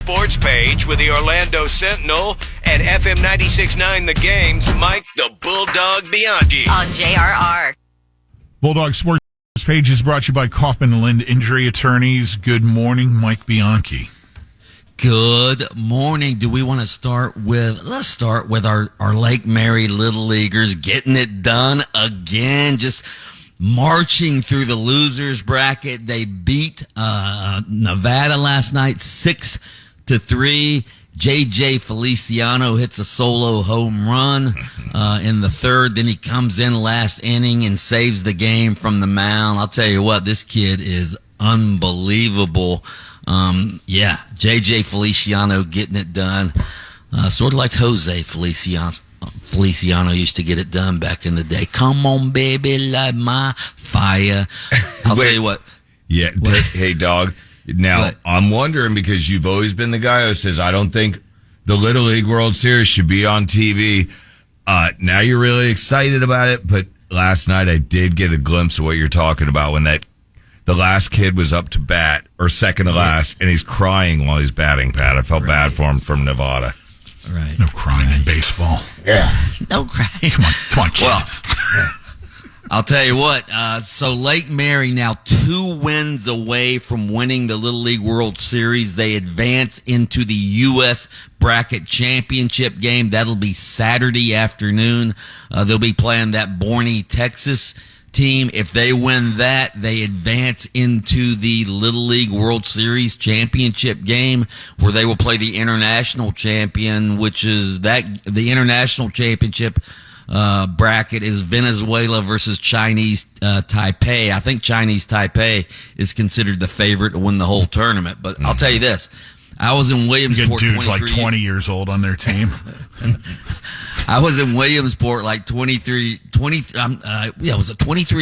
sports page with the Orlando Sentinel and FM 96.9 The Game's Mike the Bulldog Bianchi. On JRR. Bulldog Sports page is brought to you by Kaufman and Lind Injury Attorneys. Good morning, Mike Bianchi. Good morning. Do we want to start with, let's start with our Lake Mary Little Leaguers getting it done again, just marching through the losers bracket. They beat Nevada last night 6-3. JJ Feliciano hits a solo home run in the third. Then he comes in last inning and saves the game from the mound. I'll tell you what, this kid is unbelievable. JJ Feliciano getting it done. Sort of like Jose Feliciano used to get it done back in the day. Come on, baby, light my fire. I'll tell you what. Yeah. Hey, dog. Now, what? I'm wondering, because you've always been the guy who says, I don't think the Little League World Series should be on TV. Now you're really excited about it, but last night I did get a glimpse of what you're talking about when the last kid was up to bat, or second to last, and he's crying while he's batting, Pat. I felt bad for him from Nevada. Right. No crying in baseball. Yeah. No crying. Come on, kid. Well, I'll tell you what. So Lake Mary now 2 wins away from winning the Little League World Series. They advance into the U.S. Bracket Championship game. That'll be Saturday afternoon. They'll be playing that Borney, Texas team. If they win that, they advance into the Little League World Series Championship game, where they will play the international champion, which is the international championship bracket is Venezuela versus Chinese Taipei. I think Chinese Taipei is considered the favorite to win the whole tournament. But I'll tell you this. I was in Williamsport. You get dudes like 20 years old on their team. I was in Williamsport like 23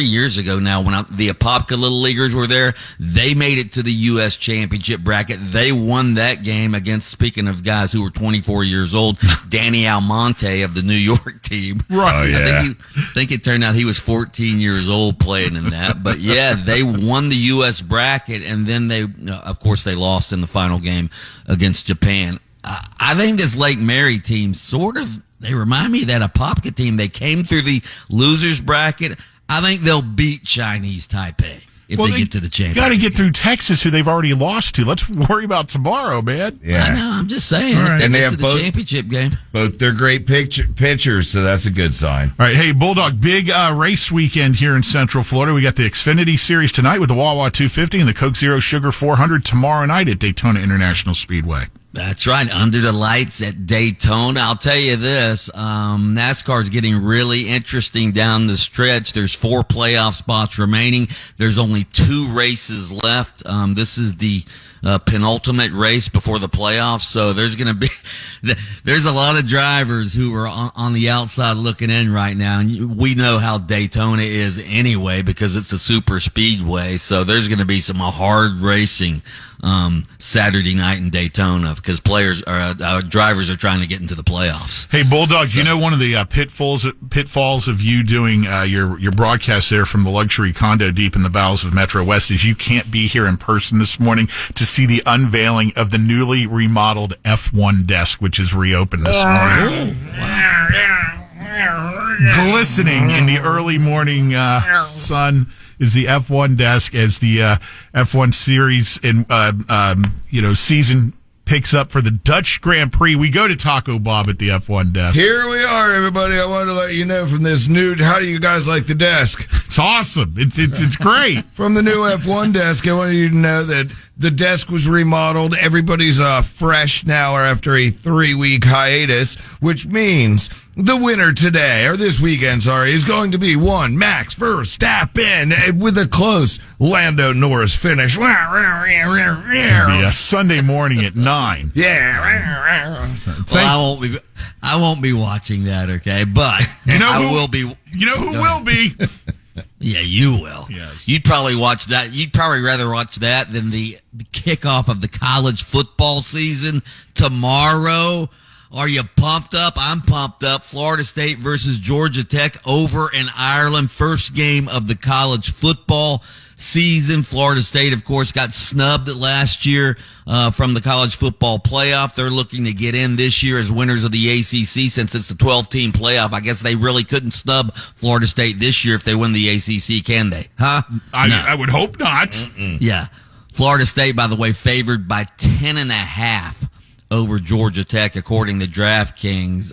years ago now when the Apopka Little Leaguers were there. They made it to the U.S. Championship bracket. They won that game against, speaking of guys who were 24 years old, Danny Almonte of the New York team. Right. Oh, yeah. I think it turned out he was 14 years old playing in that. But yeah, they won the U.S. bracket, and then of course, they lost in the final game against Japan. I think this Lake Mary team they remind me of that Apopka team. They came through the losers bracket. I think they'll beat Chinese Taipei if they get to the championship. Got to get through Texas, who they've already lost to. Let's worry about tomorrow, man. Yeah. I know. I'm just saying. Right. They And they get have to the championship game. Both they're great pitchers, so that's a good sign. All right, hey, Bulldog, big race weekend here in Central Florida. We got the Xfinity Series tonight with the Wawa 250 and the Coke Zero Sugar 400 tomorrow night at Daytona International Speedway. That's right. Under the lights at Daytona. I'll tell you this, NASCAR's getting really interesting down the stretch. There's 4 playoff spots remaining. There's only 2 races left. This is the penultimate race before the playoffs. So there's a lot of drivers who are on the outside looking in right now. And we know how Daytona is anyway, because it's a super speedway. So there's going to be some hard racing Saturday night in Daytona, because drivers are trying to get into the playoffs. Hey, Bulldog, you know one of the pitfalls of you doing your broadcast there from the luxury condo deep in the bowels of Metro West is you can't be here in person this morning to see the unveiling of the newly remodeled F1 desk, which is reopened this morning. Glistening in the early morning sun is the F1 desk as the F1 series and season picks up for the Dutch Grand Prix. We go to Taco Bob at the F1 desk. Here we are, everybody. I wanted to let you know from this new, how do you guys like the desk? It's awesome. It's great. From the new F1 desk, I wanted you to know that the desk was remodeled. Everybody's fresh now after a 3-week hiatus, which means the winner today, or this weekend, is going to be one Max Verstappen with a close Lando Norris finish. It'll be a Sunday morning at 9. Yeah. Well, I won't be watching that, okay? But I will be. You know who will be? Yeah, you will. Yes. You'd probably watch that. You'd probably rather watch that than the kickoff of the college football season tomorrow. Are you pumped up? I'm pumped up. Florida State versus Georgia Tech over in Ireland. First game of the college football season. Florida State, of course, got snubbed last year from the college football playoff. They're looking to get in this year as winners of the ACC since it's a 12-team playoff. I guess they really couldn't snub Florida State this year if they win the ACC, can they? Huh? I would hope not. Yeah. Florida State, by the way, favored by 10.5 over Georgia Tech, according to DraftKings.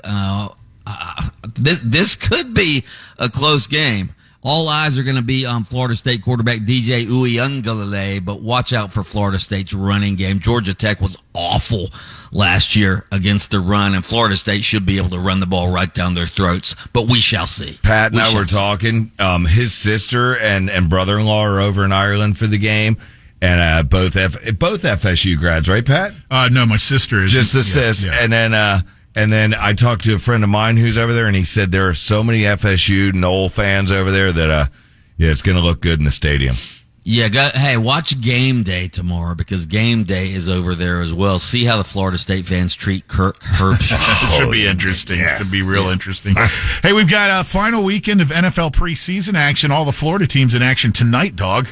This could be a close game. All eyes are going to be on Florida State quarterback DJ Uiagalelei, but watch out for Florida State's running game. Georgia Tech was awful last year against the run, and Florida State should be able to run the ball right down their throats, but we shall see. Pat and I were talking. His sister and brother-in-law are over in Ireland for the game. And both FSU grads, right, Pat? No, my sister is just the sis. Yeah. And then I talked to a friend of mine who's over there, and he said there are so many FSU Noel fans over there that it's going to look good in the stadium. Yeah, hey, watch Game Day tomorrow because Game Day is over there as well. See how the Florida State fans treat Kirk Herbstreit. It should be interesting. Yes. It should be real interesting. Hey, we've got a final weekend of NFL preseason action. All the Florida teams in action tonight, dog.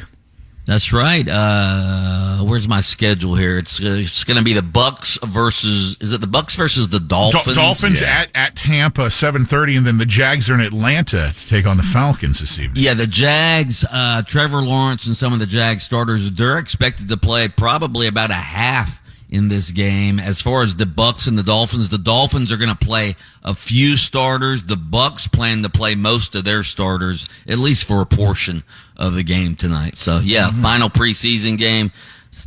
That's right. Where's my schedule here? It's going to be the Bucks versus. Is it the Bucks versus the Dolphins? Dolphins at Tampa 7:30, and then the Jags are in Atlanta to take on the Falcons this evening. Yeah, the Jags. Trevor Lawrence and some of the Jags starters, they're expected to play probably about a half in this game. As far as the Bucks and the Dolphins are going to play a few starters. The Bucks plan to play most of their starters, at least for a portion of the game tonight. So, final preseason game.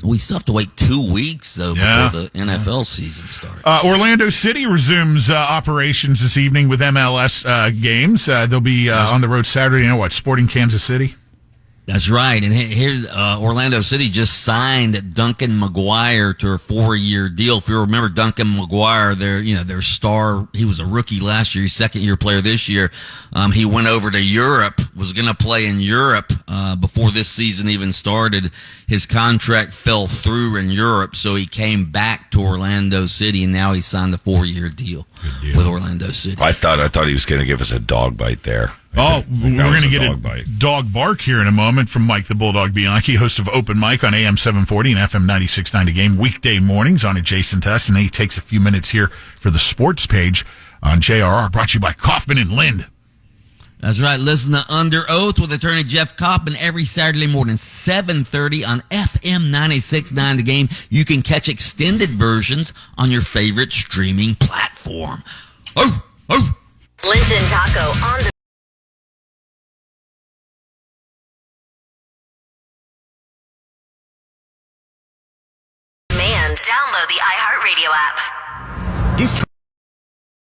We still have to wait 2 weeks, though, before the NFL season starts. Orlando City resumes operations this evening with MLS games. They'll be on the road Saturday. Sporting Kansas City? That's right. And here's Orlando City just signed Duncan McGuire to a 4-year deal. If you remember Duncan McGuire, their star, he was a rookie last year, second-year player this year. He went over to Europe, was going to play in Europe before this season even started. His contract fell through in Europe, so he came back to Orlando City, and now he signed a 4-year deal with Orlando City. I thought he was going to give us a dog bite there. We're going to get a dog bark here in a moment from Mike the Bulldog Bianchi, host of Open Mic on AM 740 and FM 96.9 The Game, weekday mornings on adjacent to us, and he takes a few minutes here for the sports page on JRR, brought to you by Kaufman and Lind. That's right. Listen to Under Oath with attorney Jeff Kaufman every Saturday morning, 7:30 on FM 96.9 The Game. You can catch extended versions on your favorite streaming platform. Lynch and Taco on the demand. Download the iHeartRadio app.